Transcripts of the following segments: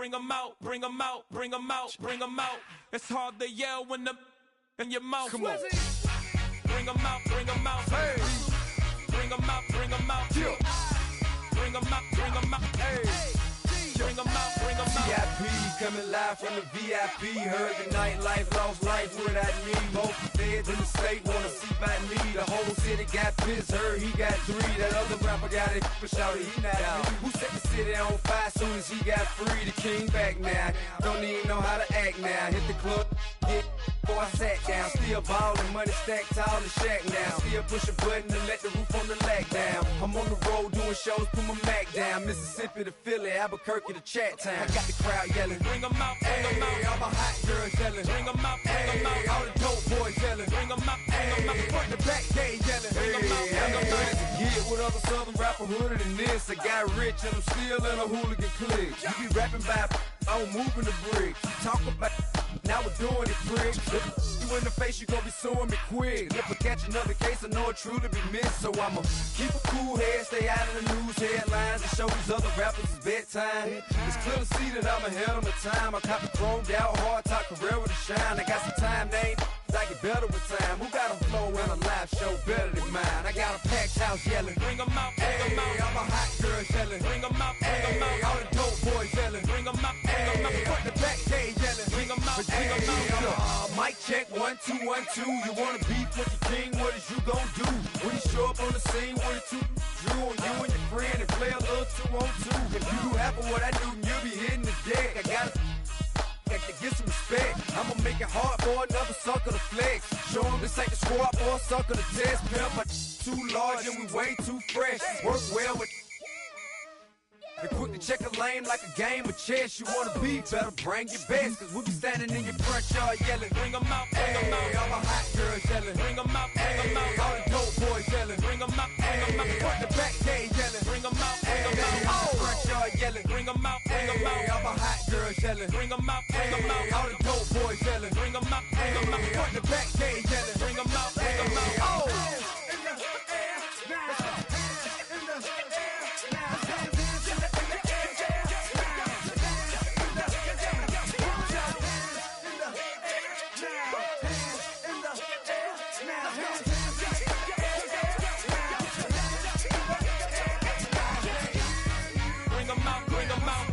bring 'em out, bring 'em out, bring 'em out, bring 'em out. It's hard to yell when the in your mouth. Come on. Bring 'em out, bring 'em out. Hey. Bring 'em out, bring 'em out. Yeah. Bring 'em out, bring 'em out. Hey. Bring 'em out, bring 'em out. VIP coming live from the VIP. Heard the nightlife, lost life without me. Most feds in the state wanna see by me. The whole city got pissed, heard he got 3. That other rapper got it, but shouted he not out. Who set the city on fire soon as he got free? The king back now, don't even know how to act now. Hit the club, get before I sat down. Still ballin', money stacked tall in shack now. Still push a button to let the roof on the lag down. I'm on the road doing shows, put my Mac down. Mississippi to Philly, Albuquerque to Chat Town. I got the crowd yelling, Bring 'em out, bring 'em out. all my hot girls yelling, Bring 'em out, bring 'em out. all the dope boys yelling, Bring 'em out, bring 'em out. front the back gate yelling, Bring 'em out, bring 'em out. ready to get with other southern rapper hooded than this. I got rich and I'm still in a hooligan clique. You be rapping by, I'm moving the bricks. You talk about, now we're doing it, pricks. You in the face, you gon' be suing me quick. If I catch another case, I know it truly be missed. So I'ma keep a cool head, stay out of the news headlines, and show these other rappers it's bedtime. It's clear to see that I'm ahead of my time. I caught the chromed out, hard top career with a shine. I got some time, they ain't I get better with time. Who got a flow and a live show better than mine? I got a packed house yelling, Bring 'em out, bring 'em out. all my hot girls yelling, Bring 'em out, bring 'em out. all the dope boys yelling, Bring 'em out, bring 'em out. front the back gate yelling, Bring 'em out, bring 'em out. Mic check, 1 2 1 2. You wanna beef with the king? What is you gon' do when you show up on the scene with a 2 Drew on you and your friend and play a little 2-on-2? If you do half of what I do, then you'll be hitting the deck. I gotta to get some respect. I'ma make it hard for another sucker to flex. Show him this ain't the squad or a sucker to test. Pimp, but too large and we way too fresh. Work well with and quick to check a lane like a game of chess. You wanna be better, bring your best. Cause we be standing in your front yard yelling, Bring 'em out, bring 'em out. all my hot girls yelling, Bring 'em out, bring 'em out. all the dope boys yelling, Bring 'em out, bring 'em out. front the back gate yelling, Bring 'em out, bring 'em out. front yard yelling, Bring 'em out, bring 'em out. all my hot girls yelling, Bring 'em out, bring 'em out. all the dope boys yelling, Bring 'em out, bring 'em out. front the back gate yelling, Bring 'em out, bring 'em out. Bring 'em out, bring 'em out.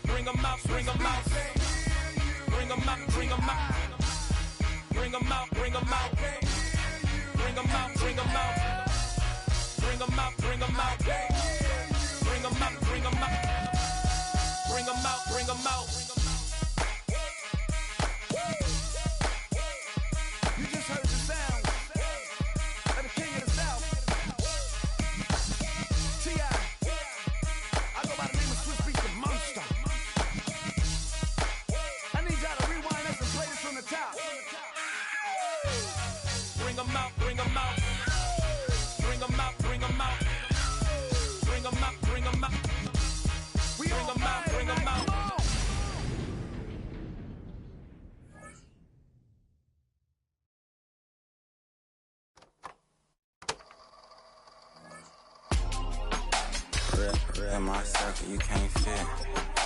Bring 'em out, bring 'em out. Bring 'em out, bring 'em out. Bring 'em out, bring 'em out. Bring 'em out, bring 'em out. Bring 'em out, bring 'em out. Bring 'em out, bring 'em out. Bring 'em out, bring 'em out. You just heard the sound of the king of the South. T.I. I go by the name of Swiss Beats the Monster. I need y'all to rewind this and play this from the top. Bring 'em out, bring 'em out. Bring 'em out, bring 'em out. Bring 'em out, bring 'em out. We Bring 'em out, bring 'em out. In my circle, you can't fit.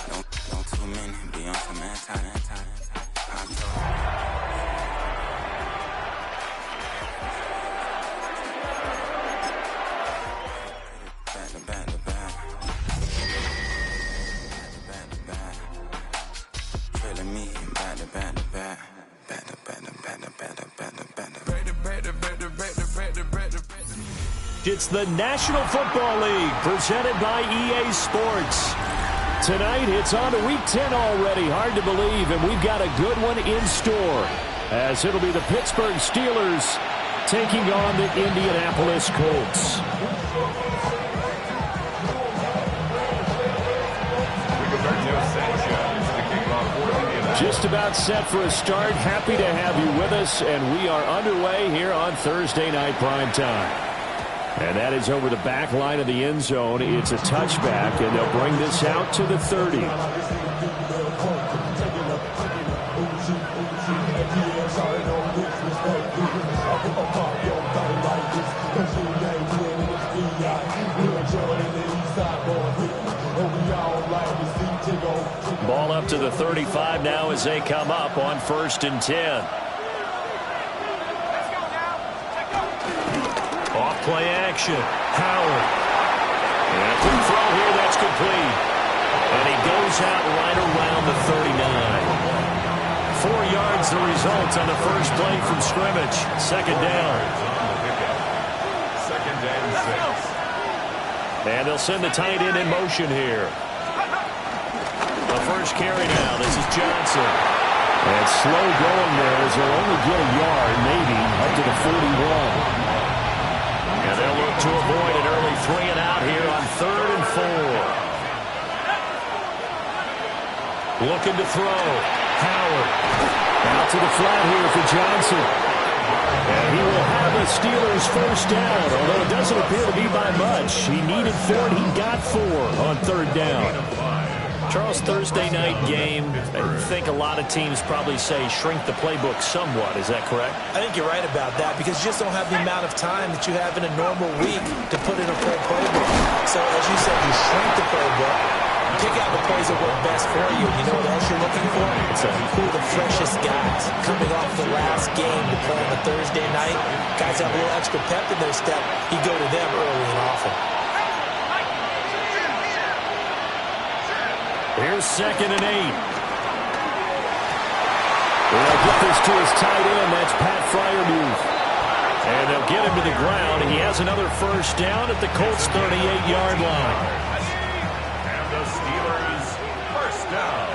Don't too many be on some anti. I told back to back to back. Back to back. Trailing me back to back to back. Back to back to back to back to back to back to back to. It's the National Football League presented by EA Sports. Tonight, it's on to Week 10 already. Hard to believe, and we've got a good one in store, as it'll be the Pittsburgh Steelers taking on the Indianapolis Colts. Just about set for a start. Happy to have you with us, and we are underway here on Thursday Night Prime Time. And that is over the back line of the end zone. It's a touchback, and they'll bring this out to the 30. Ball up to the 35 now as they come up on 1st and 10. Off play action. Howard. And a quick throw here that's complete. And he goes out right around the 39. 4 yards the result on the first play from scrimmage. 2nd down. 2nd and 6. And they'll send the tight end in motion here. The first carry now. This is Johnson. And slow going there as they'll only get a yard, maybe, up to the 41. And they'll look to avoid an early 3 and out here on 3rd and 4. Looking to throw. Howard. Out to the flat here for Johnson. And he will have a Steelers first down, although it doesn't appear to be by much. He needed 4, and he got 4 on 3rd down. Charles, Thursday night game, I think a lot of teams probably say shrink the playbook somewhat. Is that correct? I think you're right about that because you just don't have the amount of time that you have in a normal week to put in a full playbook. So, as you said, you shrink the playbook, pick out the plays that work best for you. You know what else you're looking for? Who are the freshest guys coming off the last game to play on a Thursday night? Guys have a little extra pep in their step. You go to them early and often. Here's 2nd and 8. They'll get this to his tight end. That's Pat Freiermuth. And they'll get him to the ground. He has another first down at the Colts' 38-yard line. And the Steelers first down.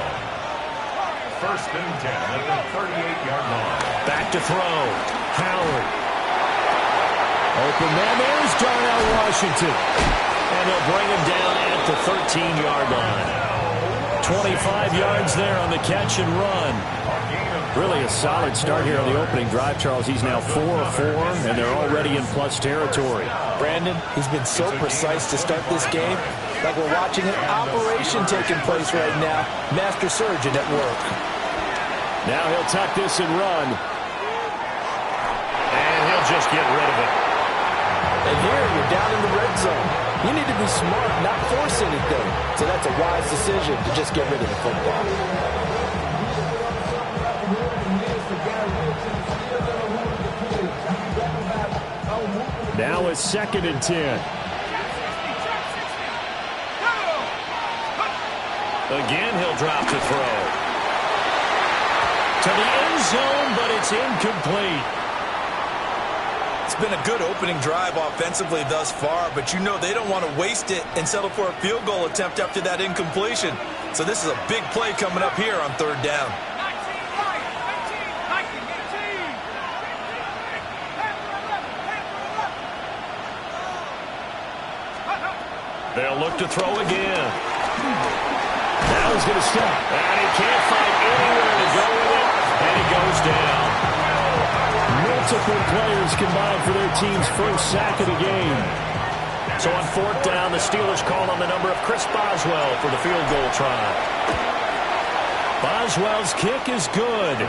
1st and 10 at the 38-yard line. Back to throw. Howard. Open man. There's Darnell Washington. And they'll bring him down at the 13-yard line. 25 yards there on the catch and run. Really a solid start here on the opening drive, Charles. He's now 4 of 4, and they're already in plus territory. Brandon, he's been so precise to start this game. Like we're watching an operation taking place right now. Master surgeon at work. Now he'll tuck this and run. And he'll just get rid of it. And here you're down in the red zone. You need to be smart, not force anything. So that's a wise decision to just get rid of the football. Now it's 2nd and 10. Again, he'll drop to throw. To the end zone, but it's incomplete. It's been a good opening drive offensively thus far, but you know they don't want to waste it and settle for a field goal attempt after that incompletion. So this is a big play coming up here on 3rd down. They'll look to throw again. Now he's going to stop. And he can't find anywhere to go with it, and he goes down. Multiple players combined for their team's first sack of the game. So on 4th down, the Steelers call on the number of Chris Boswell for the field goal try. Boswell's kick is good.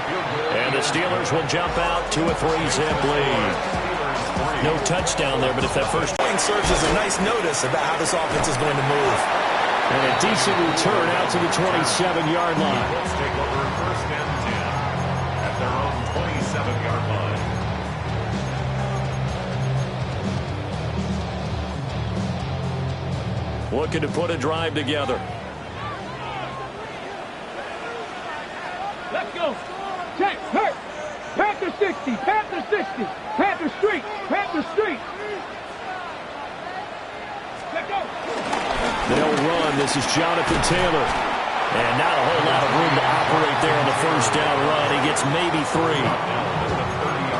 And the Steelers will jump out to a 3-zip lead. No touchdown there, but if that first point serves as a nice notice about how this offense is going to move. And a decent return out to the 27-yard line. Let's take over 1st and 10 at their own 27-yard line. Looking to put a drive together. Let's go. Check. Hurt. Panther 60. Panther 60. Panther Street. Panther Street. Let's go. They'll run. This is Jonathan Taylor. And not a whole lot of room to operate there on the first down run. He gets maybe 3.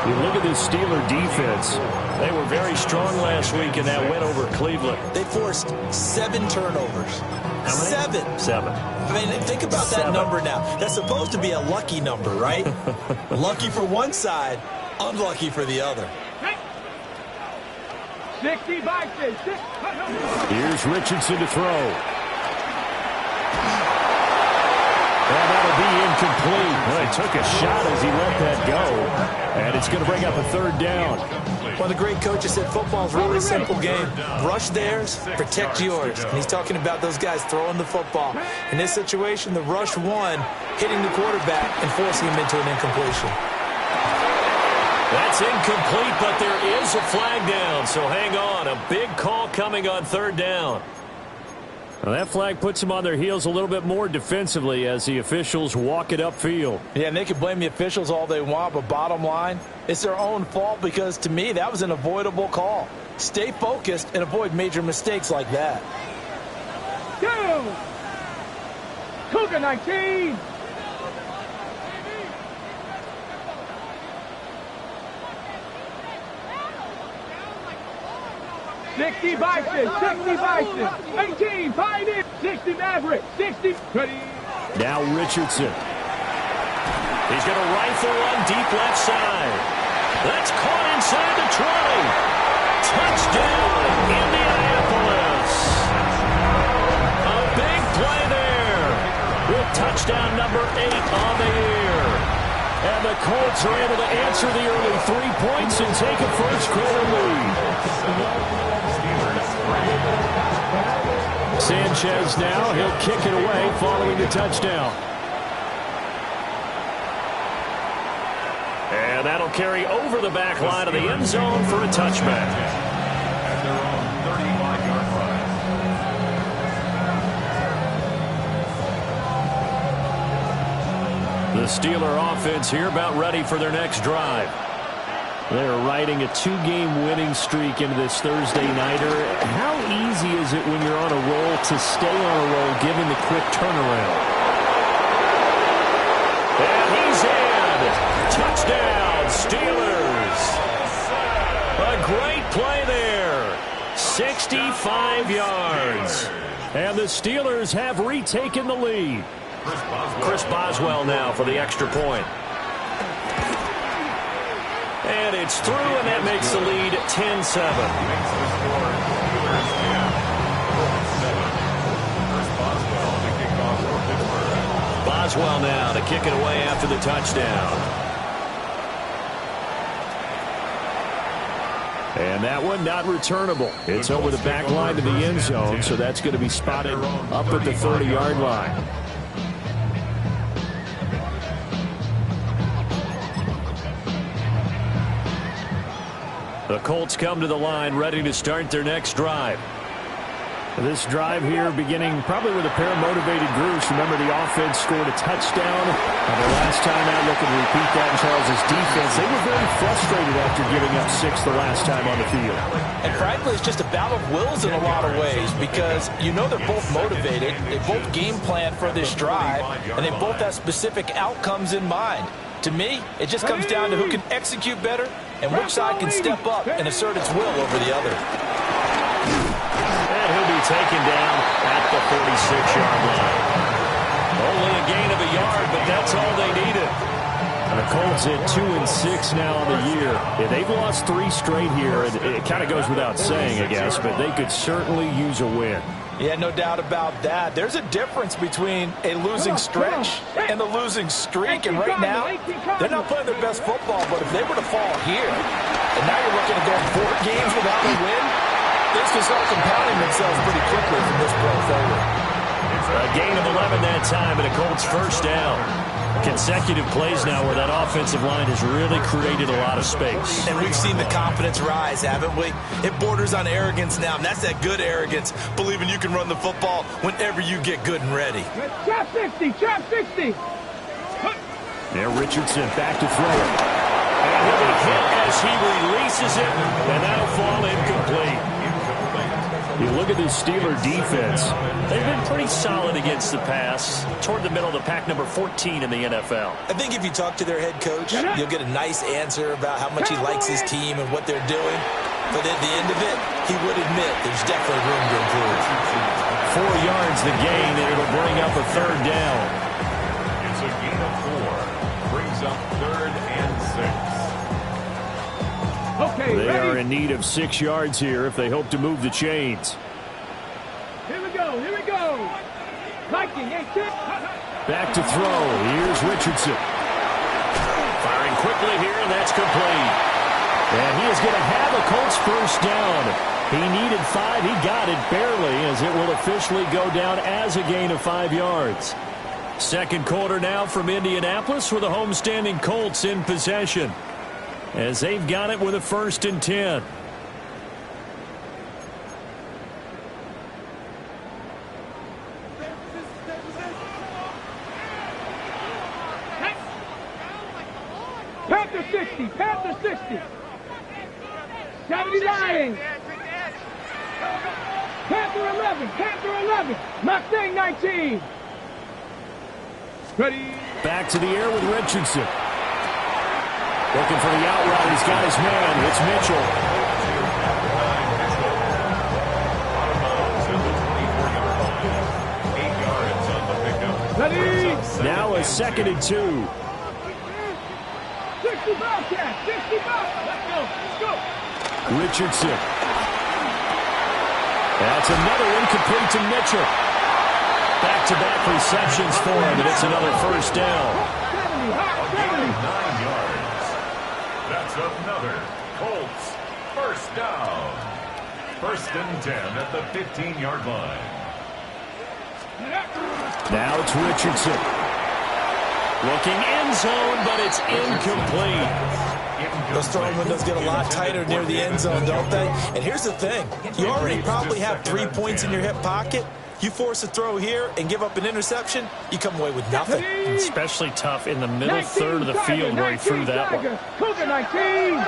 You look at this Steeler defense. They were very strong last week in that win over Cleveland. They forced 7 turnovers. How many? 7. I mean, think about that number now. That's supposed to be a lucky number, right? Lucky for one side, unlucky for the other. 60 by 6. Here's Richardson to throw. And that'll be incomplete. Well, he took a shot as he let that go. And it's going to bring up a third down. One of the great coaches said football's a really simple game. Rush theirs, protect yours. And he's talking about those guys throwing the football. In this situation, the rush one, hitting the quarterback and forcing him into an incompletion. That's incomplete, but there is a flag down. So hang on. A big call coming on third down. Well, that flag puts them on their heels a little bit more defensively as the officials walk it upfield. Yeah, and they can blame the officials all they want, but bottom line, it's their own fault because, to me, that was an avoidable call. Stay focused and avoid major mistakes like that. Go! Cougar 19! $60 Bison, 18 Pioneer, 60 Maverick, 60, 20. Now Richardson. He's going to rifle one deep left side. That's caught inside the 20. Touchdown, Indianapolis. A big play there with touchdown number 8 on the year. And the Colts are able to answer the early 3 points and take a first quarter lead. Sanchez now, he'll kick it away following the touchdown. And that'll carry over the back line of the end zone for a touchback. At their own 35-yard line. The Steeler offense here about ready for their next drive. They're riding a 2-game winning streak into this Thursday nighter. How easy is it when you're on a roll to stay on a roll given the quick turnaround? And he's in. Touchdown, Steelers. A great play there. 65 yards. And the Steelers have retaken the lead. Chris Boswell now for the extra point. And it's through, and that makes the lead 10-7. Boswell now to kick it away after the touchdown. And that one not returnable. It's over the back line to the end zone, so that's going to be spotted up at the 30-yard line. The Colts come to the line ready to start their next drive. This drive here beginning probably with a pair of motivated groups. Remember, the offense scored a touchdown. And the last time out, looking to repeat that in Charles' defense. They were very frustrated after giving up 6 the last time on the field. And frankly, it's just a battle of wills in a lot of ways because you know they're both motivated. They both game plan for this drive, and they both have specific outcomes in mind. To me, it just comes down to who can execute better and which side can step up and assert its will over the other. And he'll be taken down at the 46-yard line. Only a gain of a yard, but that's all they needed. And the Colts at 2-6 now on the year. Yeah, they've lost 3 straight here. It kind of goes without saying, I guess, but they could certainly use a win. Yeah, no doubt about that. There's a difference between a losing stretch and a losing streak. And right now, they're not playing their best football. But if they were to fall here, and now you're looking to go 4 games without a win, things can start compounding themselves pretty quickly from this point forward. A gain of 11 that time, and a Colts first down. Consecutive plays now where that offensive line has really created a lot of space. And we've seen the confidence rise, haven't we? It borders on arrogance now, and that's that good arrogance, believing you can run the football whenever you get good and ready. Trap 60, trap 60. There, Richardson back to throw it. And he'll be hit as he releases it, and that'll fall incomplete. You look at this Steeler defense. They've been pretty solid against the pass, toward the middle of the pack, number 14 in the NFL. I think if you talk to their head coach, you'll get a nice answer about how much he likes his team and what they're doing. But at the end of it, he would admit there's definitely room to improve. 4 yards the gain, and it'll bring up a third down. It's a gain of 4. Brings up 3rd and 6. Okay, they ready? are in need of 6 yards here if they hope to move the chains. Here we go, here we go. Viking, 18. Back to throw. Here's Richardson. Firing quickly here, and that's complete. And he is going to have a Colts first down. He needed 5. He got it barely, as it will officially go down as a gain of 5 yards. Second quarter now from Indianapolis with the homestanding Colts in possession, as they've got it with a 1st and 10. Panther 60, Panther 60. 79. Panther 11, Panther 11. Mustang 19. Ready. Back to the air with Richardson. Looking for the out route. He's got his man. It's Mitchell. Ready. Now a 2nd and 2. 65 catch, 65. Let's go. Richardson. That's another incomplete to Mitchell. Back-to-back receptions for him, and it's another first down. 70. 9 yards. That's another Colts first down. 1st and 10 at the 15-yard line. Now it's Richardson. Looking end zone, but it's incomplete. Those throwing windows get a lot tighter near the end zone, don't they? And here's the thing. You already probably have 3 points in your hip pocket. You force a throw here and give up an interception, you come away with nothing. Especially tough in the middle third of the field where he threw that one. Cougar 19.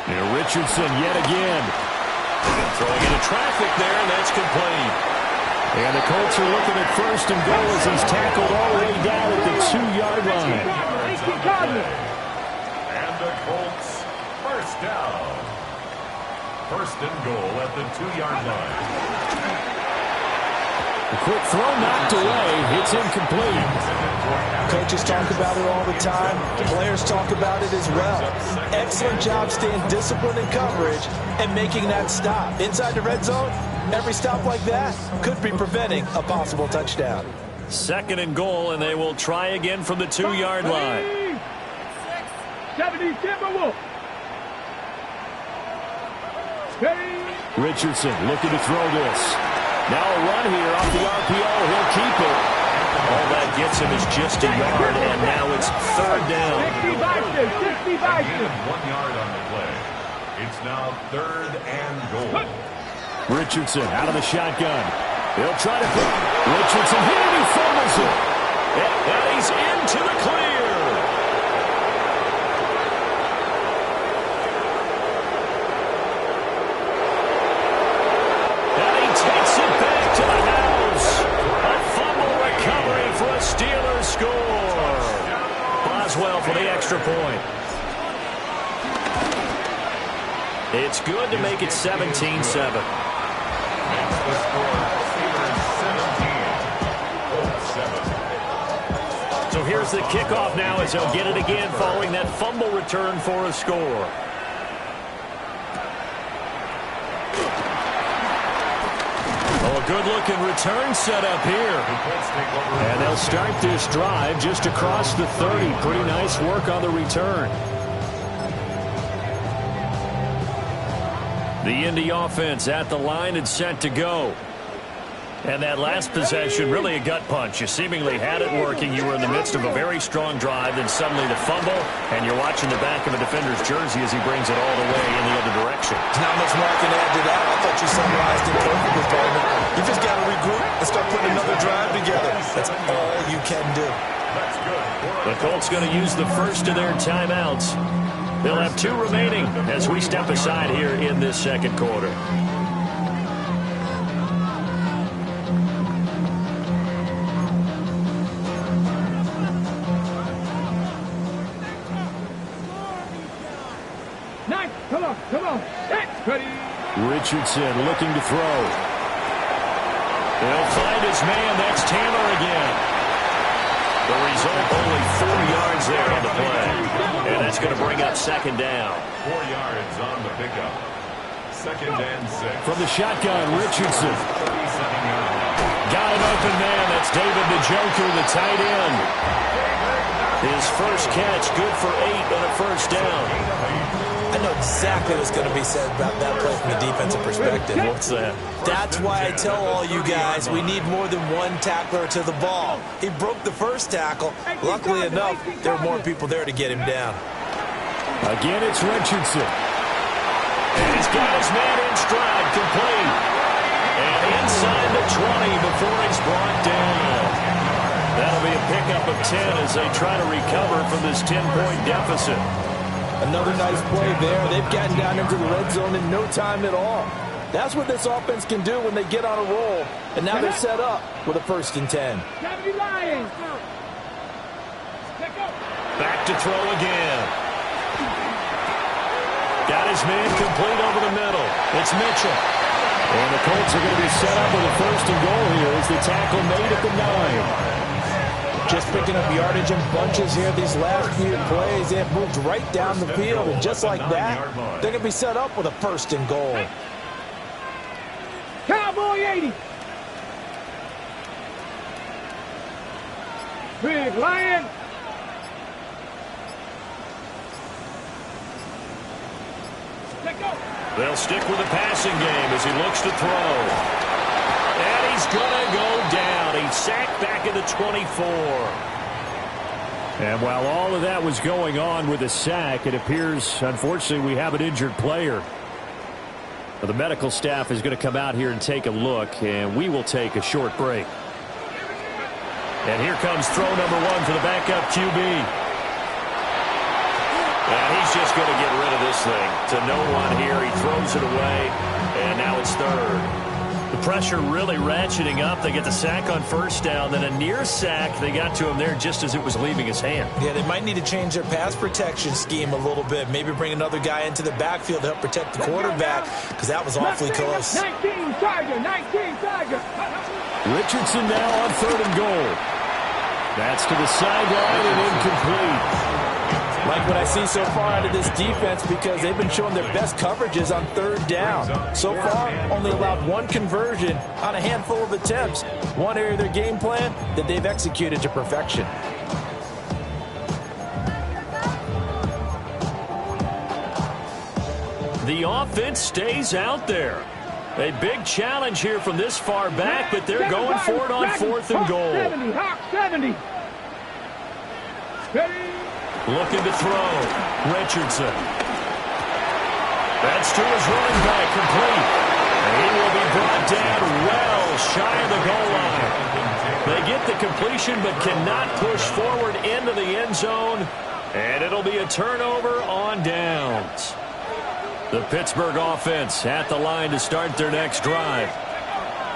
Now Richardson yet again. Throwing into traffic there, and that's complete. And the Colts are looking at 1st and goal as he's tackled all the way down at the 2-yard line. And the Colts first down. 1st and goal at the 2-yard line. A quick throw knocked away. It's incomplete. Coaches talk about it all the time. Players talk about it as well. Excellent job staying disciplined in coverage and making that stop. Inside the red zone, every stop like that could be preventing a possible touchdown. 2nd and goal, and they will try again from the 2-yard line. 70 Timberwolf. Richardson looking to throw this. Now a run here off the RPO. He'll keep it. All that gets him is just a yard, and now it's 3rd down. 65. Again, 1 yard on the play. It's now 3rd and goal. Richardson out of the shotgun. He'll try to put Richardson here, and he fumbles it. And he's into the clear. Steelers score. Boswell for the extra point. It's good to make it 17-7. So here's the kickoff now as he'll get it again following that fumble return for a score. Oh, a good-looking return set up here. And they'll start this drive just across the 30. Pretty nice work on the return. The Indy offense at the line and set to go. And that last possession, really a gut punch. You seemingly had it working. You were in the midst of a very strong drive, then suddenly the fumble, and you're watching the back of a defender's jersey as he brings it all the way in the other direction. Not much more I can add to that. I thought you summarized it perfectly, partner. You just got to regroup and start putting another drive together. That's all you can do. The Colts going to use the first of their timeouts. They'll have 2 remaining as we step aside here in this second quarter. Come on. Ready. Richardson looking to throw. He'll find his man. That's Taylor again. The result, only 4 yards there on the play. And that's going to bring up 2nd down. 4 yards on the pickup. 2nd and 6. From the shotgun, Richardson. 37 yards. Got an open man. That's David Njoku, the tight end. His first catch, good for 8 and a first down. I know exactly what's going to be said about that play from the defensive perspective. What's that? That's why I tell all you guys we need more than one tackler to the ball. He broke the first tackle. Luckily enough, there were more people there to get him down. Again, it's Richardson. And he's got his man in stride, complete. And inside the 20 before he's brought down. That'll be a pickup of 10 as they try to recover from this 10-point deficit. Another nice play there. They've gotten down into the red zone in no time at all. That's what this offense can do when they get on a roll. And now they're set up with a 1st and 10. Back to throw again. Got his man complete over the middle. It's Mitchell. And the Colts are going to be set up with a 1st and goal here as the tackle made at the 9. Just picking up yardage in bunches here these last few plays. They have moved right down the field. And just like that, they're going to be set up with a 1st and goal. Cowboy 80. Big Lion. They'll stick with the passing game as he looks to throw. And he's going to go down. He's sacked back at the 24. And while all of that was going on with the sack, it appears, unfortunately, we have an injured player. The medical staff is going to come out here and take a look, and we will take a short break. And here comes throw number 1 for the backup QB. And he's just going to get rid of this thing to no one here. He throws it away, and now it's 3rd. The pressure really ratcheting up. They get the sack on 1st down, then a near sack. They got to him there just as it was leaving his hand. Yeah, they might need to change their pass protection scheme a little bit. Maybe bring another guy into the backfield to help protect the quarterback, because that was awfully close. 19 Tiger. Richardson now on 3rd and goal. That's to the sideline and incomplete. Like what I see so far out of this defense, because they've been showing their best coverages on 3rd down. So far, only allowed 1 conversion on a handful of attempts. One area of their game plan that they've executed to perfection. The offense stays out there. A big challenge here from this far back, but they're going for it on 4th and goal. 70, Hawk 70. Looking to throw. Richardson. That's to his running back, complete. And he will be brought down well shy of the goal line. They get the completion but cannot push forward into the end zone. And it'll be a turnover on downs. The Pittsburgh offense at the line to start their next drive.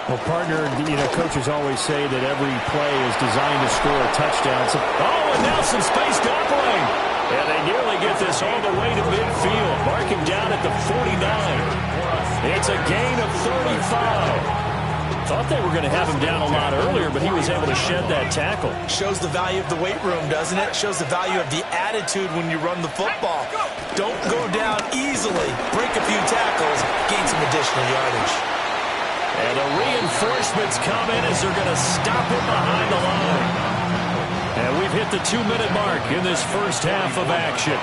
Well, partner, coaches always say that every play is designed to score a touchdown. So, and now some space to operate. And they nearly get this all the way to midfield. Marking down at the 49. It's a gain of 35. Thought they were going to have him down a lot earlier, but he was able to shed that tackle. Shows the value of the weight room, doesn't it? Shows the value of the attitude when you run the football. Don't go down easily. Break a few tackles. Gain some additional yardage. And the reinforcements come in as they're going to stop him behind the line. And we've hit the 2-minute mark in this first half of action.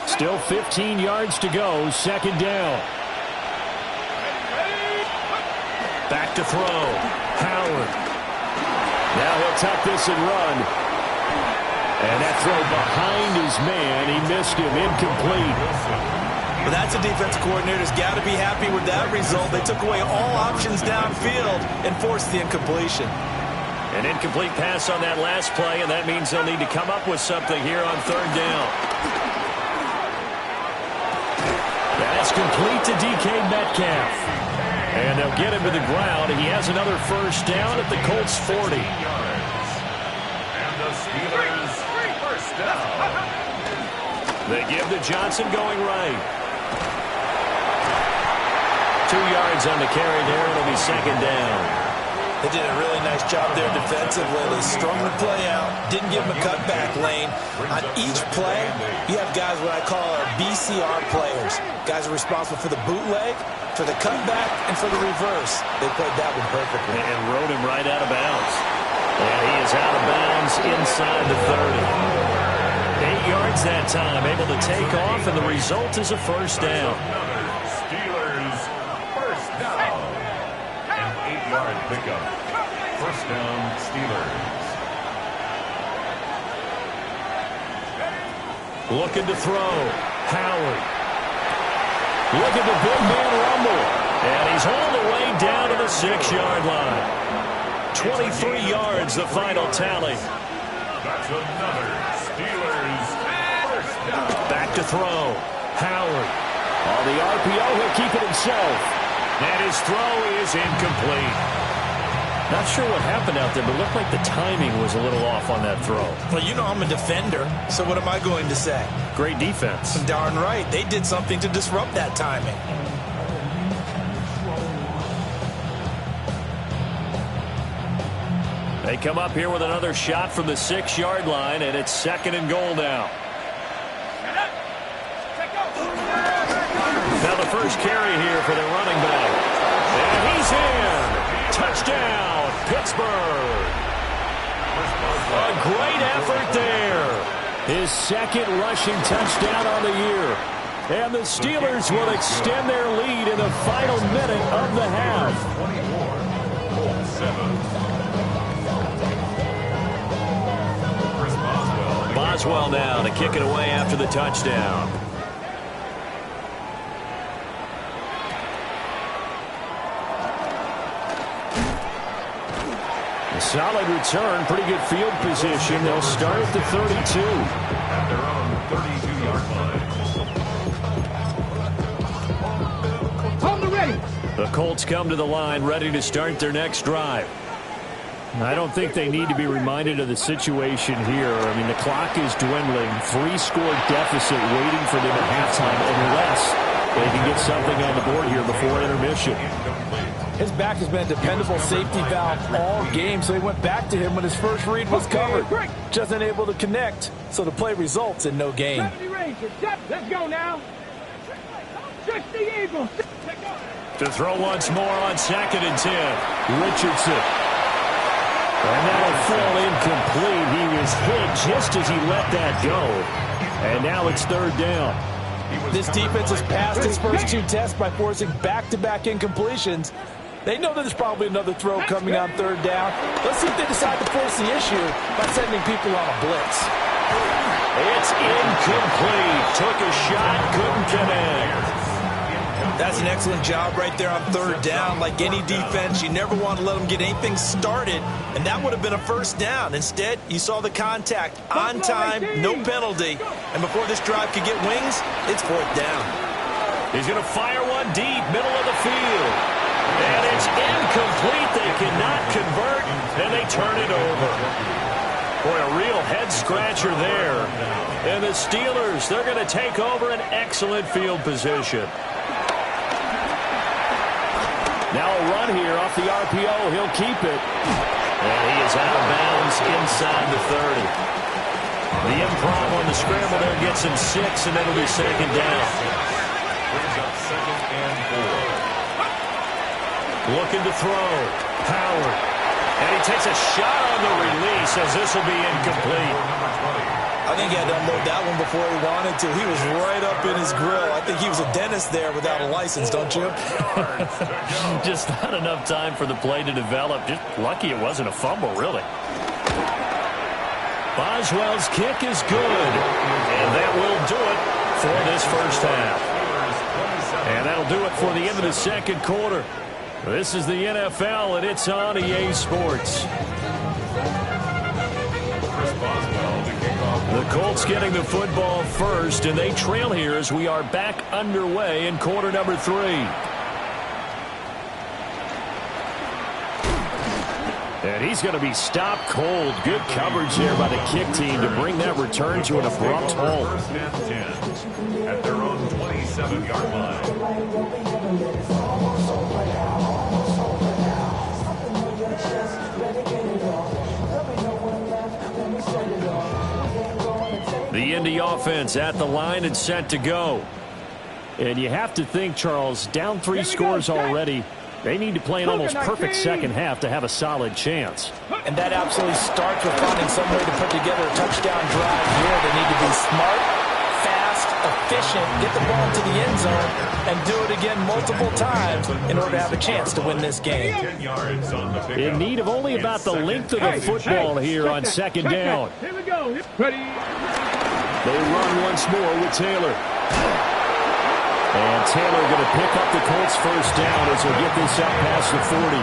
Still 15 yards to go, 2nd down. Back to throw. Howard. Now he'll tuck this and run. And that throw behind his man. He missed him. Incomplete. But that's a defense coordinator's got to be happy with that result. They took away all options downfield and forced the incompletion. An incomplete pass on that last play, and that means they'll need to come up with something here on 3rd down. That's complete to DK Metcalf. And they'll get him to the ground. He has another 1st down at the Colts 40. And the Steelers 1st down. They give to Johnson going right. 2 yards on the carry there. It'll be 2nd down. They did a really nice job there defensively. They strung the play out, didn't give them a cutback lane. On each play, you have guys what I call our BCR players. Guys are responsible for the bootleg, for the cutback, and for the reverse. They played that one perfectly. And rode him right out of bounds. And he is out of bounds inside the 30. 8 yards that time, able to take off, and the result is a first down. Steelers first down. An 8-yard pickup. First down, Steelers. Looking to throw. Howard. Look at the big man rumble. And he's all the way down to the 6-yard line. 23 yards, the final tally. That's another Steelers first down. Back to throw. Howard. On the RPO, he'll keep it himself. And his throw is incomplete. Not sure what happened out there, but it looked like the timing was a little off on that throw. Well, you know I'm a defender, so what am I going to say? Great defense. Darn right. They did something to disrupt that timing. They come up here with another shot from the 6-yard line, and it's 2nd and goal now. Now the first carry here for the running back. And he's in. Touchdown, Pittsburgh. A great effort there. His 2nd rushing touchdown on the year. And the Steelers will extend their lead in the final minute of the half. 24-7. Boswell now to kick it away after the touchdown. Solid return, pretty good field position. They'll start at the 32. At their own 32-yard line. Hold it ready. The Colts come to the line, ready to start their next drive. I don't think they need to be reminded of the situation here. I mean, the clock is dwindling. 3-score deficit waiting for them at halftime unless they can get something on the board here before intermission. His back has been a dependable safety valve all game, so he went back to him when his first read was covered. Just unable to connect, so the play results in no gain. Let's go now. 60 Eagles. To throw once more on 2nd and 10. Richardson. And that'll fall incomplete. He was hit just as he let that go. And now it's 3rd down. This defense has passed its first 2 tests by forcing back-to-back incompletions. They know that there's probably another throw coming on 3rd down. Let's see if they decide to force the issue by sending people on a blitz. It's incomplete. Took a shot, couldn't connect. That's an excellent job right there on 3rd down. Like any defense, you never want to let them get anything started, and that would have been a first down. Instead, you saw the contact on time, no penalty, and before this drive could get wings, it's 4th down. He's going to fire one deep, middle of the field. And it's incomplete. They cannot convert, and they turn it over. Boy, a real head-scratcher there. And the Steelers, they're going to take over an excellent field position. Now a run here off the RPO. He'll keep it. And he is out of bounds inside the 30. The improv on the scramble there gets him 6, and it'll be 2nd down. Brings up 2nd and 4. Looking to throw. Howard. And he takes a shot on the release as this will be incomplete. I think he had to unload that one before he wanted to. He was right up in his grill. I think he was a dentist there without a license, don't you? Just not enough time for the play to develop. Just lucky it wasn't a fumble, really. Boswell's kick is good. And that will do it for this first half. And that'll do it for the end of the 2nd quarter. This is the NFL, and it's on EA Sports. The Colts getting the football first, and they trail here as we are back underway in quarter number 3. And he's going to be stopped cold. Good coverage there by the kick team to bring that return to an abrupt halt. 1st and 10 at their own 27-yard line. the offense at the line and set to go. And you have to think, Charles, down 3 scores already. They need to play an almost perfect second half to have a solid chance. And that absolutely starts with finding some way to put together a touchdown drive here. They need to be smart, fast, efficient, get the ball to the end zone, and do it again multiple times in order to have a chance to win this game. In need of only about the length of the football here on second down. Here we go. Ready. They run once more with Taylor. And Taylor going to pick up the Colts first down as he'll get this up past the 40.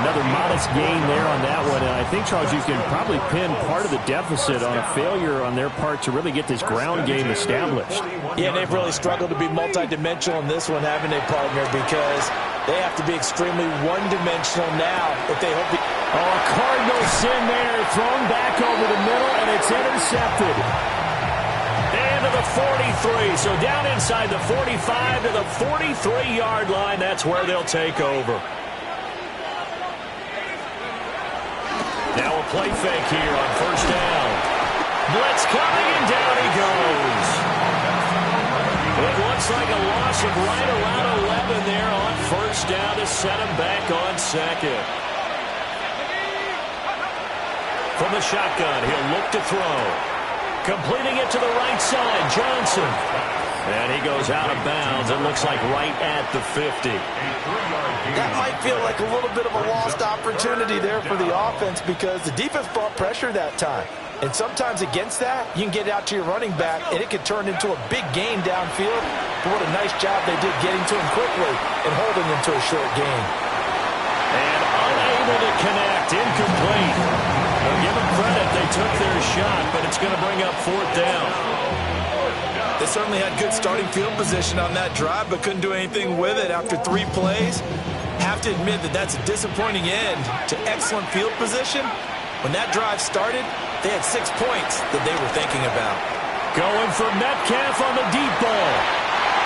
Another modest gain there on that one. And I think, Charles, you can probably pin part of the deficit on a failure on their part to really get this ground game established. Yeah, they've really struggled to be multidimensional in this one, haven't they, partner? Because they have to be extremely one-dimensional now if they hope to... Oh, a Cardinal sin there, thrown back over the middle, and it's intercepted. And to the 43, so down inside the 45 to the 43-yard line. That's where they'll take over. Now a play fake here on first down. Blitz coming, and down he goes. It looks like a loss of right around 11 there on first down to set him back on second. From the shotgun, he'll look to throw. Completing it to the right side, Johnson. And he goes out of bounds. It looks like right at the 50. That might feel like a little bit of a lost opportunity there for the offense because the defense brought pressure that time. And sometimes against that, you can get out to your running back, and it could turn into a big gain downfield. But what a nice job they did getting to him quickly and holding him to a short gain. And unable to connect, incomplete. Well, give them credit, they took their shot, but it's going to bring up fourth down. They certainly had good starting field position on that drive, but couldn't do anything with it after 3 plays. Have to admit that that's a disappointing end to excellent field position. When that drive started, they had 6 points that they were thinking about. Going for Metcalf on the deep ball.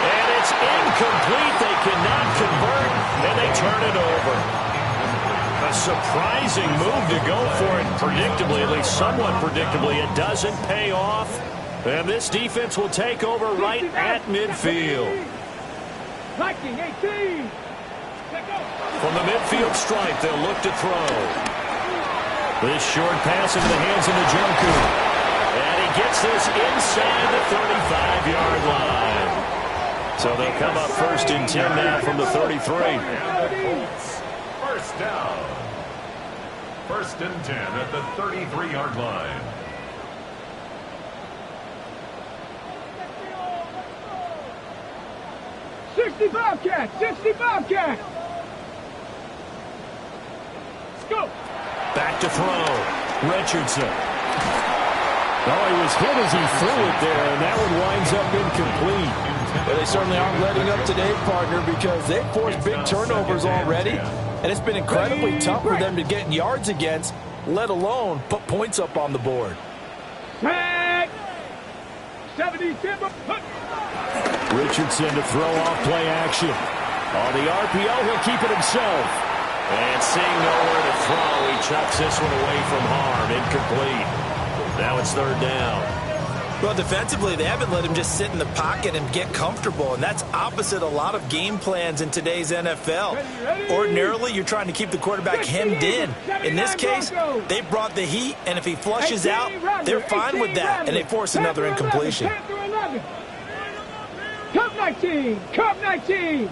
And it's incomplete. They cannot convert, and they turn it over. A surprising move to go for it predictably, at least somewhat predictably. It doesn't pay off. And this defense will take over right at midfield. 19-18. From the midfield stripe, they'll look to throw. This short pass into the hands of Njoku. And he gets this inside the 35-yard line. So they'll come up first and 10 now from the 33. First down. First and 10 at the 33-yard line. Bobcat, 60 Bobcat. Let's go. Back to throw. Richardson. Oh, he was hit as he threw it there, and that one winds up incomplete. Well, they certainly aren't letting up today, partner, because they've forced big turnovers already, and it's been incredibly tough for them to get yards against, let alone put points up on the board. Tag. 70 Timber. Richardson to throw off play action. On the RPO, he'll keep it himself. And seeing nowhere to throw, he chucks this one away from harm. Incomplete. Now it's third down. Well, defensively, they haven't let him just sit in the pocket and get comfortable, and that's opposite a lot of game plans in today's NFL. Ordinarily, you're trying to keep the quarterback hemmed in. In this case, they brought the heat, and if he flushes out, they're fine with that, and they force another incompletion. Cup 19, Cup 19.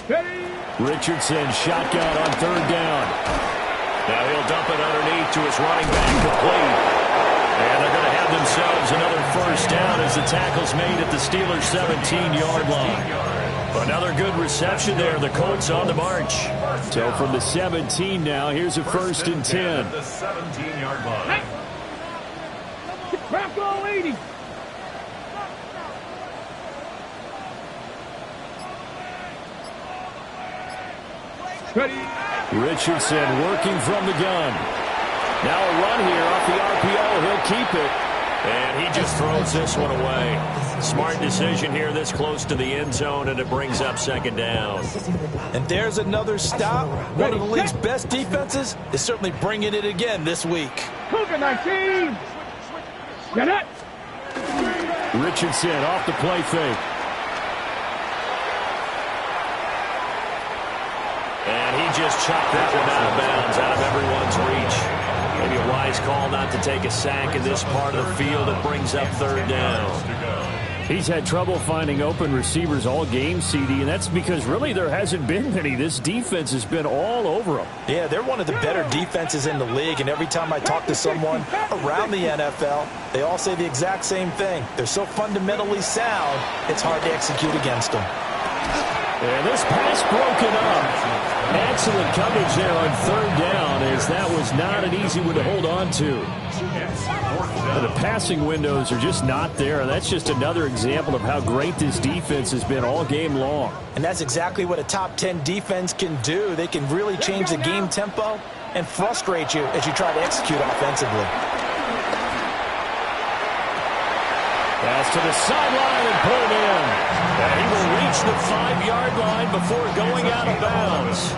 Ready? Richardson shotgun on third down. Now he'll dump it underneath to his running back, complete. And they're going to have themselves another first down as the tackle's made at the Steelers' 17-yard line. Another good reception there. The Colts on the march. So from the 17 now, here's a first and 10. The 17-yard line. Back all 80. Ready? Richardson working from the gun. Now a run here off the RPO. He'll keep it. And he just throws this one away. Smart decision here this close to the end zone, and it brings up second down. And there's another stop. One of the league's best defenses is certainly bringing it again this week. Cougar 19. Get it. Richardson off the play fake. And he just chucked that one out of bounds, out of everyone's reach. Maybe a wise call not to take a sack in this part of the field. It brings up third down. He's had trouble finding open receivers all game, CD, and that's because really there hasn't been many. This defense has been all over them. Yeah, they're one of the better defenses in the league, and every time I talk to someone around the NFL, they all say the exact same thing. They're so fundamentally sound, it's hard to execute against them. And this pass broken up. Excellent coverage there on third down, as that was not an easy one to hold on to. And the passing windows are just not there, and that's just another example of how great this defense has been all game long. And that's exactly what a top 10 defense can do. They can really change the game tempo and frustrate you as you try to execute offensively. Pass to the sideline and pulled in. And he will reach the 5-yard line before going out of bounds.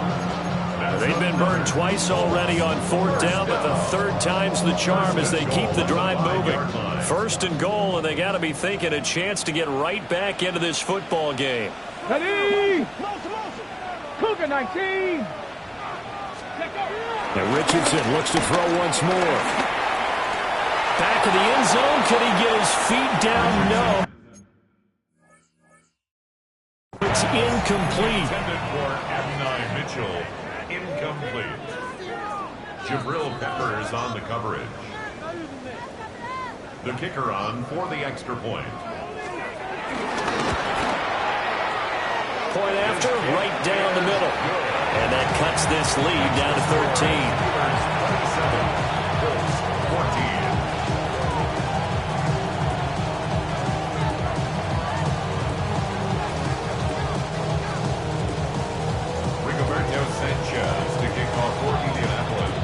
They've been burned twice already on fourth down, but the third time's the charm as they keep the drive moving. First and goal, and they got to be thinking a chance to get right back into this football game. Ready? Cougar 19. And Richardson looks to throw once more. Back of the end zone. Can he get his feet down? No. It's incomplete. Intended for Adonai Mitchell. Incomplete. Jabril Peppers on the coverage. The kicker on for the extra point. Point after, right down the middle. And that cuts this lead down to 13. 14. Sanchez to kick off for Indianapolis.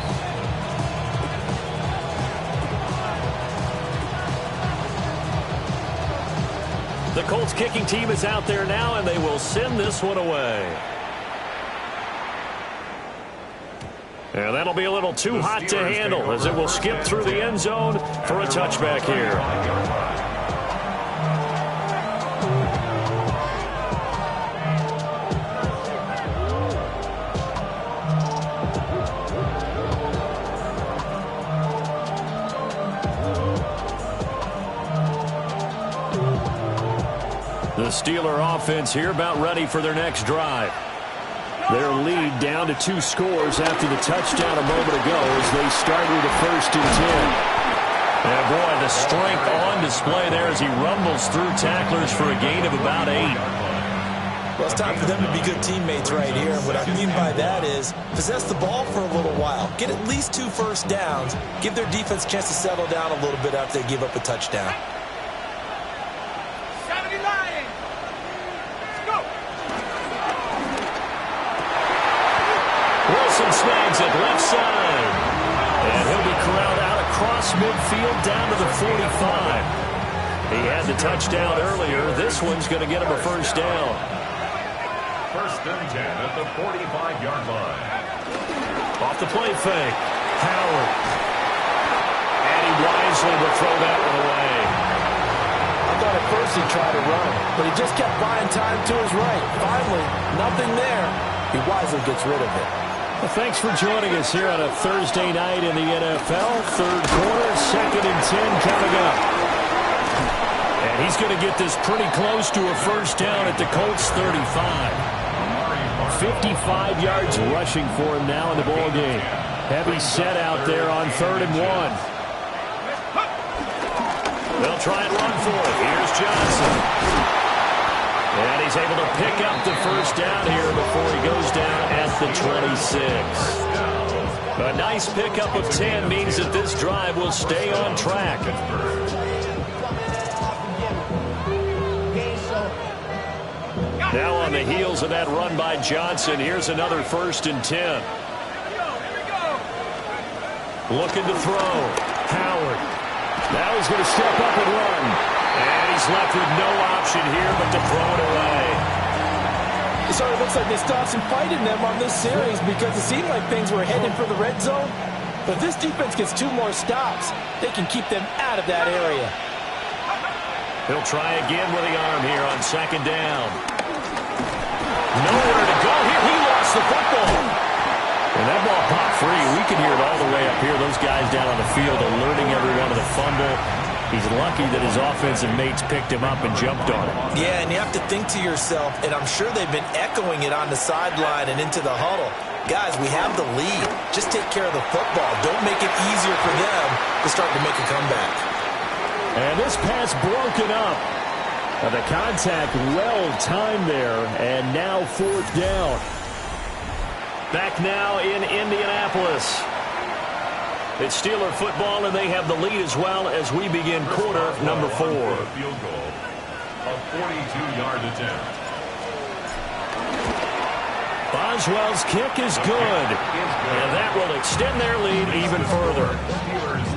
The Colts kicking team is out there now, and they will send this one away. And that'll be a little too hot to handle as it will skip through the end zone for a touchback here. The Steeler offense here about ready for their next drive. Their lead down to 2 scores after the touchdown a moment ago as they start with a 1st and 10. And boy, the strength on display there as he rumbles through tacklers for a gain of about 8. Well, it's time for them to be good teammates right here. And what I mean by that is possess the ball for a little while. Get at least 2 first downs. Give their defense a chance to settle down a little bit after they give up a touchdown. Snags it left side. And he'll be corralled out across midfield down to the 45. He had the touchdown earlier. This one's going to get him a first down. 1st and 10 at the 45-yard line. Off the play fake. Howard. And he wisely will throw that one away. I thought at first he'd try to run, but he just kept buying time to his right. Finally, nothing there. He wisely gets rid of it. Well, thanks for joining us here on a Thursday night in the NFL. Third quarter, 2nd and 10 coming up. And he's going to get this pretty close to a first down at the Colts 35. 55 yards rushing for him now in the ball game. Heavy set out there on 3rd and 1. They'll try and run for it. Here's Johnson. And he's able to pick up the first down here before he goes down at the 26. A nice pickup of 10 means that this drive will stay on track. Now on the heels of that run by Johnson, here's another 1st and 10. Looking to throw. Howard. Now he's going to step up and run. And he's left with no option here but to throw it away. It sort of looks like they stopped some fight in them on this series because it seemed like things were heading for the red zone. But if this defense gets 2 more stops, they can keep them out of that area. He'll try again with the arm here on second down. Nowhere to go here. He lost the football. And that ball popped free. We can hear it all the way up here. Those guys down on the field alerting everyone of the fumble. He's lucky that his offensive mates picked him up and jumped on him. Yeah, and you have to think to yourself, and I'm sure they've been echoing it on the sideline and into the huddle. Guys, we have the lead. Just take care of the football. Don't make it easier for them to start to make a comeback. And this pass broken up. The contact well-timed there, and now fourth down. Back now in Indianapolis. It's Steeler football, and they have the lead as well as we begin quarter number 4. Field goal, a 42-yard attempt. Boswell's kick is good, and that will extend their lead even further.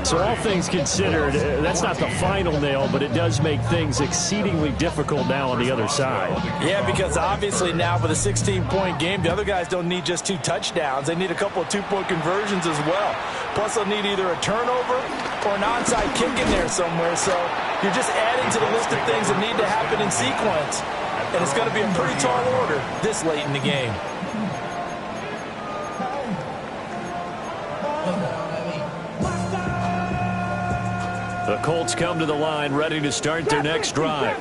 So all things considered, that's not the final nail, but it does make things exceedingly difficult now on the other side. Yeah, because obviously now with a 16-point game, the other guys don't need just 2 touchdowns. They need a couple of 2-point conversions as well. Plus, they'll need either a turnover or an onside kick in there somewhere. So you're just adding to the list of things that need to happen in sequence. And it's going to be a pretty tall order this late in the game. The Colts come to the line ready to start their next drive.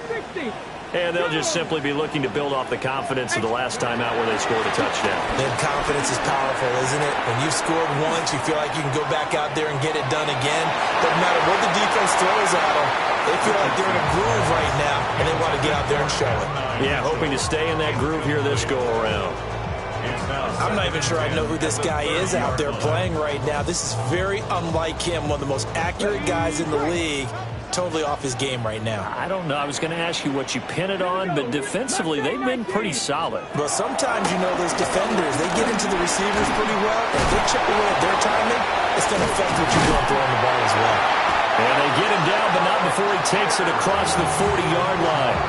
And they'll just simply be looking to build off the confidence of the last time out where they scored a touchdown. And confidence is powerful, isn't it? When you've scored once, you feel like you can go back out there and get it done again. Doesn't matter what the defense throws at them. They feel like they're in a groove right now, and they want to get out there and show it. Yeah, hoping to stay in that groove here this go-around. I'm not even sure I know who this guy is out there playing right now. This is very unlike him, one of the most accurate guys in the league. Totally off his game right now. I don't know. I was going to ask you what you pin it on, but defensively, they've been pretty solid. But sometimes, you know, those defenders, they get into the receivers pretty well. And if they chip away at their timing, it's going to affect what you're doing throwing the ball as well. And they get him down, but not before he takes it across the 40-yard line.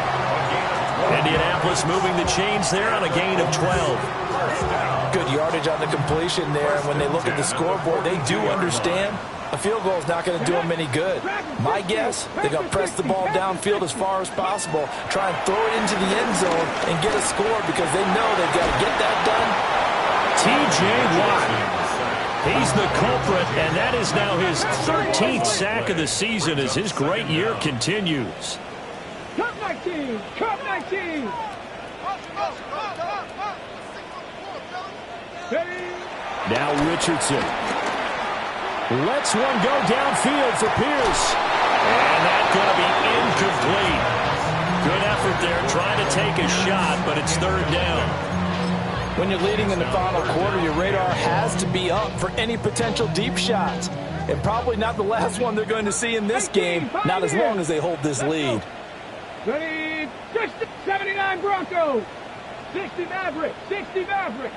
Indianapolis moving the chains there on a gain of 12. Good yardage on the completion there. And when they look at the scoreboard, they do understand a field goal is not going to do them any good. My guess, they're going to press the ball downfield as far as possible, try and throw it into the end zone and get a score because they know they've got to get that done. T.J. Watt, he's the culprit, and that is now his 13th sack of the season as his great year continues. Cup 19! Cup 19! Now Richardson lets one go downfield for Pierce. And that's going to be incomplete. Good effort there trying to take a shot, but it's third down. When you're leading in the final quarter, your radar has to be up for any potential deep shots. And probably not the last one they're going to see in this game, not as long as they hold this lead. Ready, 60, 79 Broncos, 60 Mavericks, 60 Mavericks.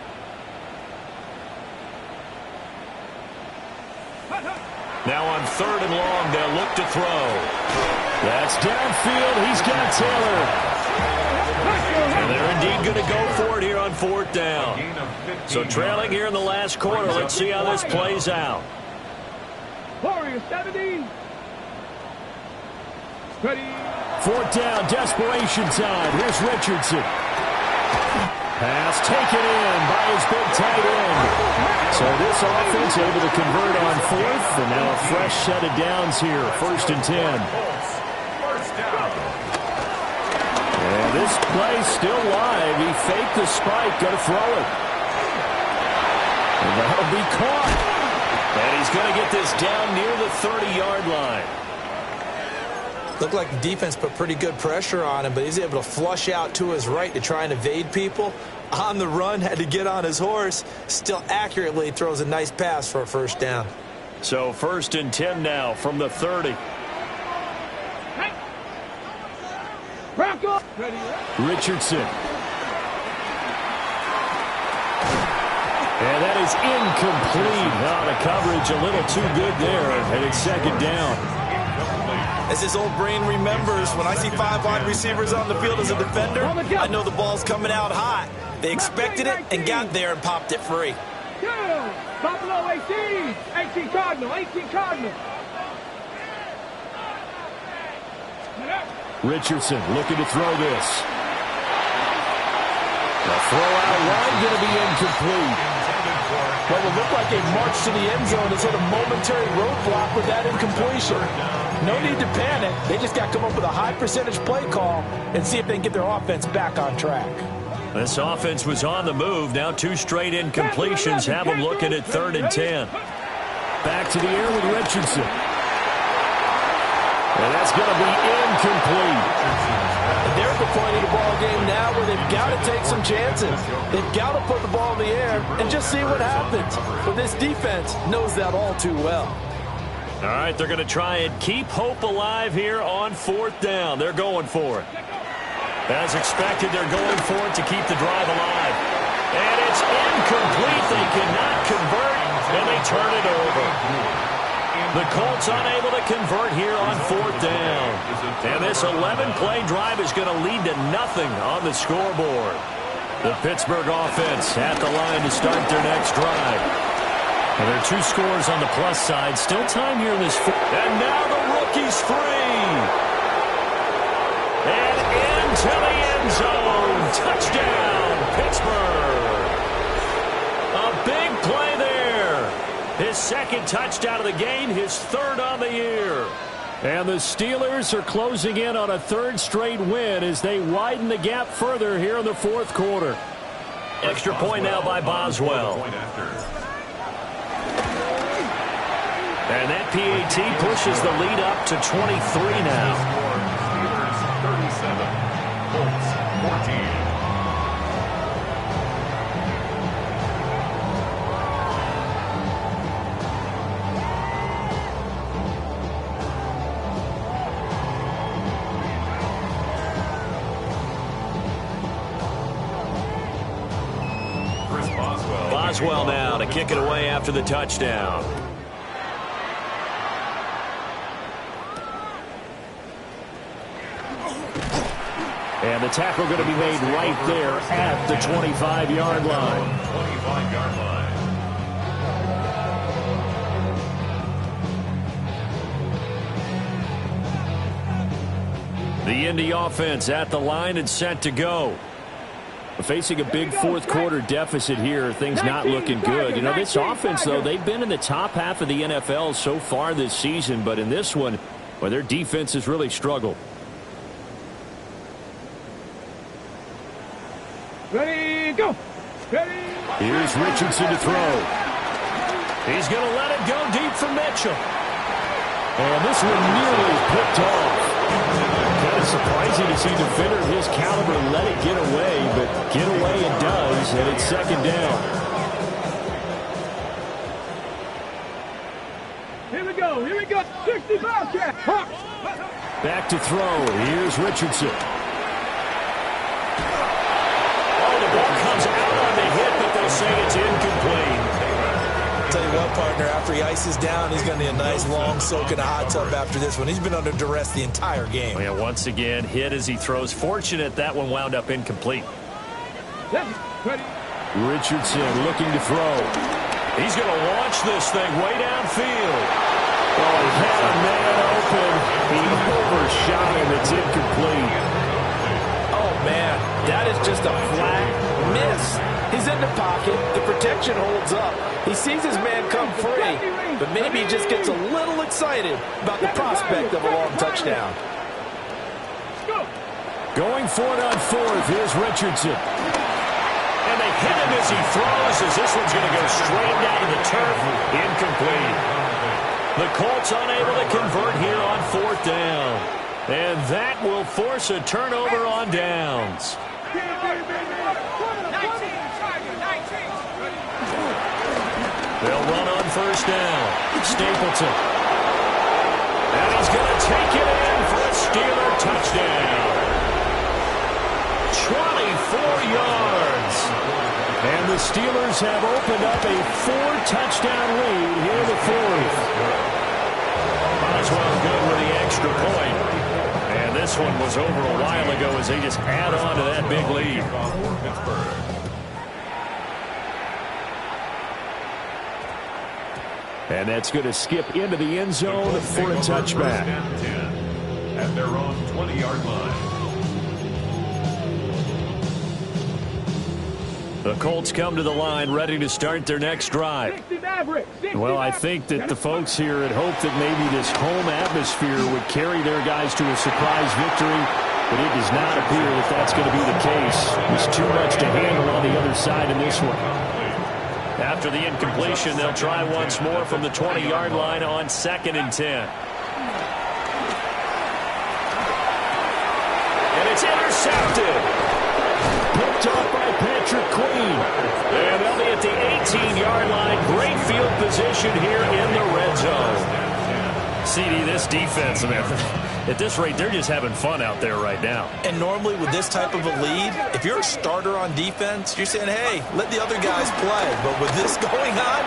Now on third and long, they'll look to throw. That's downfield. He's got Taylor. And they're indeed going to go for it here on fourth down. So trailing here in the last quarter. Let's see how this plays out. Warriors 70. Ready. Fourth down, desperation time. Here's Richardson. Pass taken in by his big tight end. So this offense able to convert on fourth, and now a fresh set of downs here, 1st and 10. And this play still live. He faked the spike, going to throw it. And that'll be caught. And he's going to get this down near the 30-yard line. Looked like the defense put pretty good pressure on him, but he's able to flush out to his right to try and evade people. On the run, had to get on his horse. Still accurately throws a nice pass for a first down. So 1st and 10 now from the 30. Richardson. And that is incomplete. The coverage a little too good there, and it's second down. As his old brain remembers, when I see 5 wide receivers on the field as a defender, I know the ball's coming out hot. They expected it and got there and popped it free. Buffalo 18. 18 Cardinal. 18 Cardinal. Richardson looking to throw this. The throw out wide going to be incomplete. Well, it looked like a march to the end zone has hit a momentary roadblock with that incompletion. No need to panic. They just got to come up with a high percentage play call and see if they can get their offense back on track. This offense was on the move. Now 2 straight incompletions have them looking at 3rd and 10. Back to the air with Richardson. And that's going to be incomplete. And they're at the point of the ball game now where they've got to take some chances. They've got to put the ball in the air and just see what happens. But this defense knows that all too well. All right, they're going to try and keep hope alive here on 4th down. They're going for it. As expected, they're going for it to keep the drive alive. And it's incomplete. They cannot convert, and they turn it over. The Colts unable to convert here on 4th down. And this 11-play drive is going to lead to nothing on the scoreboard. The Pittsburgh offense at the line to start their next drive. And there are 2 scores on the plus side. Still time here in this. And now the rookie's free. And into the end zone. Touchdown, Pittsburgh. A big play there. His 2nd touchdown of the game, his 3rd on the year. And the Steelers are closing in on a 3rd straight win as they widen the gap further here in the 4th quarter. Extra point now by Boswell. And that PAT pushes the lead up to 23 now. Steelers 37, Colts 14. Boswell now to kick it away after the touchdown. And the tackle going to be made right there at the 25-yard line. 25-yard line. The Indy offense at the line and set to go. Facing a big 4th quarter deficit here, things not looking good. You know, this offense, though, they've been in the top half of the NFL so far this season, but in this one, well, their defense has really struggled. Ready, go. Ready. Here's Richardson to throw. He's going to let it go deep for Mitchell. And this one nearly picked off. Kind of surprising to see a defender of his caliber let it get away, but get away it does, and it's 2nd down. Here we go. Here we go. 60 Bobcat. Back to throw. Here's Richardson. Oh, the ball comes out on the hit, but they'll say it's incomplete. Tell you what, partner, after he ices down, he's going to need a nice long soak in a hot tub after this one. He's been under duress the entire game. Well, yeah, once again, hit as he throws. Fortunate that one wound up incomplete. Richardson looking to throw. He's going to launch this thing way downfield. Oh, he had a man open. He overshot him. It's incomplete. Oh, man, that is just a flat miss. He's in the pocket. The protection holds up. He sees his man come free, but maybe he just gets a little excited about the prospect of a long touchdown. Going for it on 4th. Here's Richardson. And they hit him as he throws, as this one's going to go straight down to the turf. Incomplete. The Colts unable to convert here on 4th down. And that will force a turnover on downs. They'll run on 1st down. Stapleton. And he's going to take it in for a Steeler touchdown. 24 yards. And the Steelers have opened up a 4-touchdown lead here in the 4th. Boswell good with the extra point. And this one was over a while ago as they just add on to that big lead. And that's going to skip into the end zone for a touchback. at their own 20-yard line. The Colts come to the line ready to start their next drive. Well, I think that the folks here had hoped that maybe this home atmosphere would carry their guys to a surprise victory, but it does not appear that that's going to be the case. There's too much to handle on the other side in this one. After the incompletion, they'll try once more from the 20-yard line on 2nd and 10. And it's intercepted. Picked off by Patrick Queen. And they'll be at the 18-yard line. Great field position here in the red zone. CD, this defense, man, at this rate, they're just having fun out there right now. And normally with this type of a lead, if you're a starter on defense, you're saying, hey, let the other guys play. But with this going on,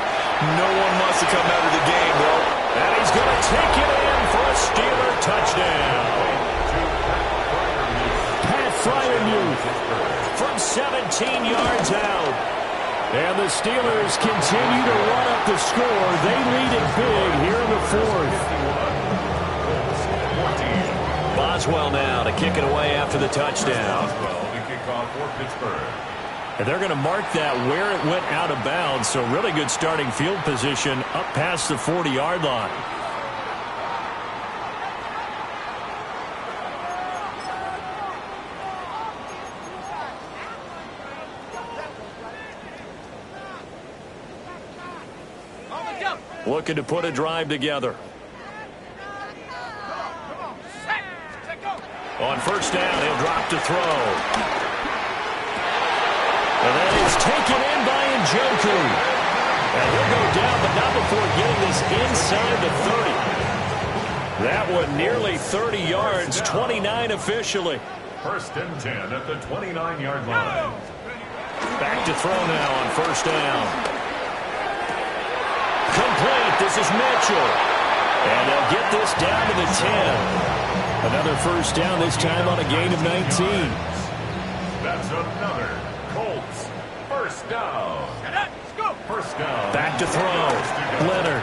no one wants to come out of the game, bro. And he's going to take it in for a Steeler touchdown. Pat Fryermuth from 17 yards out. And the Steelers continue to run up the score. They lead it big here in the fourth. Boswell now to kick it away after the touchdown. And they're going to mark that where it went out of bounds. So really good starting field position up past the 40-yard line. Looking to put a drive together. On first down, he'll drop to throw. And that is taken in by Njoku. And he'll go down, but not before getting this inside the 30. That one nearly 30 yards, 29 officially. 1st and 10 at the 29-yard line. Back to throw now on first down. Complete. This is Mitchell. And they'll get this down to the 10. Another first down, this time on a gain of 19. That's another Colts first down. First down. Back to throw. Leonard.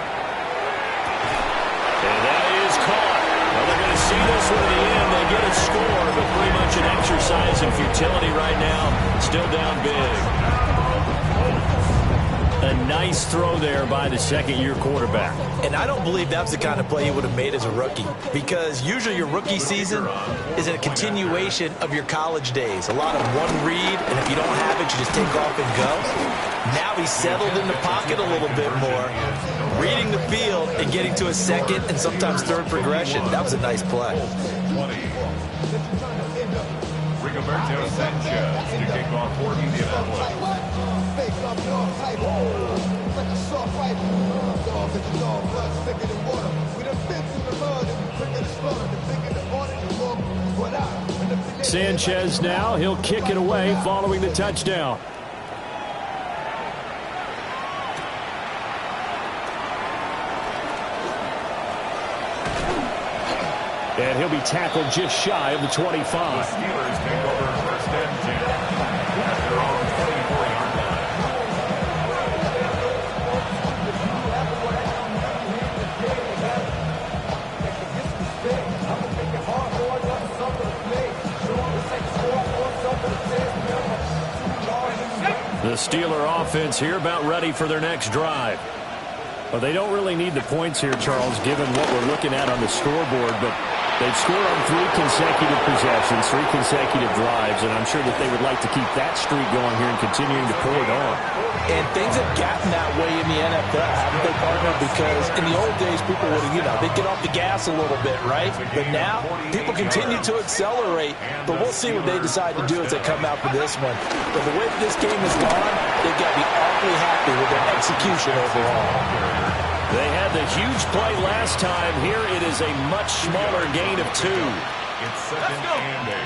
And that is caught. Well, they're going to see this one in the end. They get a score, but pretty much an exercise in futility right now. Still down big. A nice throw there by the second-year quarterback. And I don't believe that's the kind of play he would have made as a rookie, because usually your rookie season is a continuation of your college days. A lot of one read, and if you don't have it, you just take off and go. Now he's settled in the pocket a little bit more, reading the field and getting to a second and sometimes third progression. That was a nice play. 20. Rigoberto Sanchez to kick off for Indianapolis. Sanchez now, he'll kick it away following the touchdown. And he'll be tackled just shy of the 25. The Steelers take over 1st and 10 at their own 24-yard line. The Steeler offense here about ready for their next drive. Well, they don't really need the points here, Charles, given what we're looking at on the scoreboard, but they've scored on 3 consecutive possessions, 3 consecutive drives, and I'm sure that they would like to keep that streak going here and continuing to pull it on. And things have gotten that way in the NFL, haven't they, partner? Because in the old days, people would, they'd get off the gas a little bit, right? But now, people continue to accelerate, but we'll see what they decide to do as they come out for this one. But the way this game has gone, they've got to be awfully happy with their execution overall. They had the huge play last time. Here it is a much smaller gain of 2. It's 2nd and 8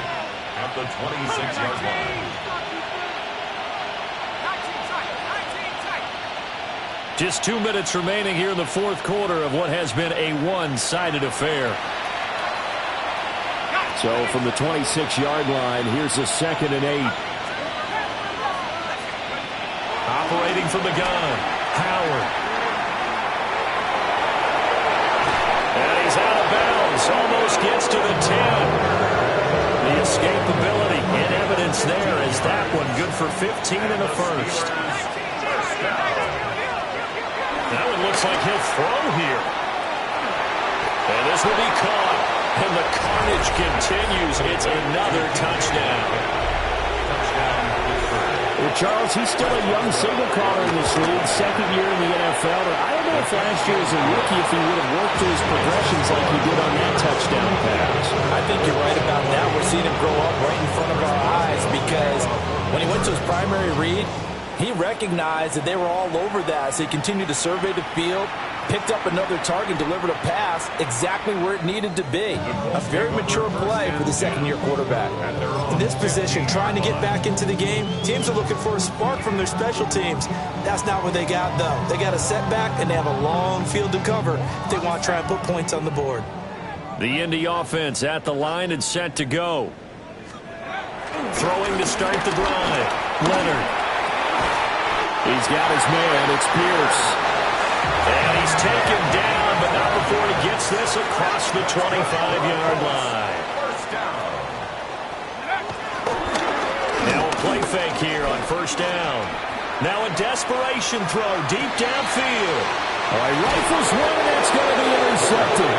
at the 26-yard line. Just 2 minutes remaining here in the fourth quarter of what has been a one-sided affair. So from the 26-yard line, here's a 2nd and 8. Operating from the gun, Howard. And he's out of bounds. This almost gets to the 10. The escapability in evidence there as that one good for 15 in the first. That one looks like he'll throw here. And this will be caught. And the carnage continues. It's another touchdown. Well, Charles, he's still a young signal caller in this league, second year in the NFL. But I don't know if last year as a rookie if he would have worked through his progressions like he did on that touchdown pass. I think you're right about that. We're seeing him grow up right in front of our eyes because when he went to his primary read, he recognized that they were all over that, so he continued to survey the field, picked up another target, delivered a pass exactly where it needed to be. A very mature play for the second-year quarterback. In this position, trying to get back into the game, teams are looking for a spark from their special teams. That's not what they got, though. They got a setback, and they have a long field to cover if they want to try and put points on the board. The Indy offense at the line and set to go. Throwing to start the drive. Leonard. He's got his man. It's Pierce. And he's taken down, but not before he gets this across the 25-yard line. Now a play fake here on first down. Now a desperation throw deep downfield. All right, rifles one, and it's going to be intercepted.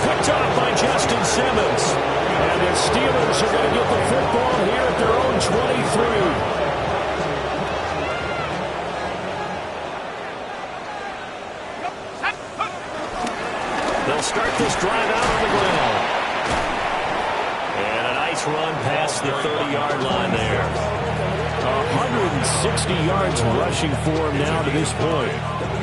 Picked off by Justin Simmons. And the Steelers are going to get the football here at their own 23. They'll start this drive out on the ground. And a nice run past the 30-yard line there. 160 yards rushing for him now to this point.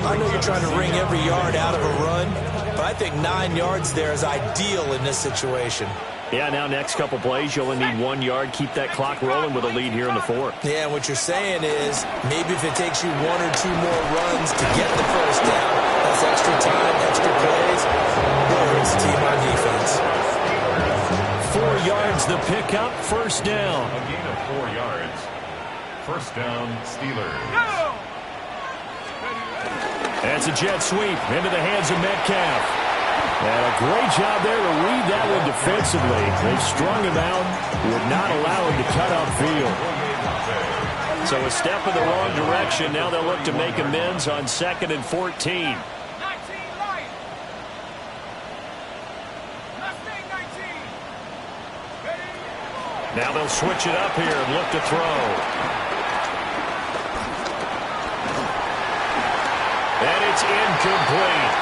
I know you're trying to wring every yard out of a run, but I think 9 yards there is ideal in this situation. Yeah, now next couple plays, you only need 1 yard. Keep that clock rolling with a lead here in the fourth. Yeah, what you're saying is maybe if it takes you 1 or 2 more runs to get the first down, that's extra time, extra plays. Boy, it's a team on defense. 4 yards the pickup, first down. A gain of 4 yards. First down, Steelers. That's a jet sweep into the hands of Metcalf. And a great job there to read that one defensively. They strung him out, would not allow him to cut upfield. So a step in the wrong direction. Now they'll look to make amends on 2nd and 14. Now they'll switch it up here and look to throw. And it's incomplete.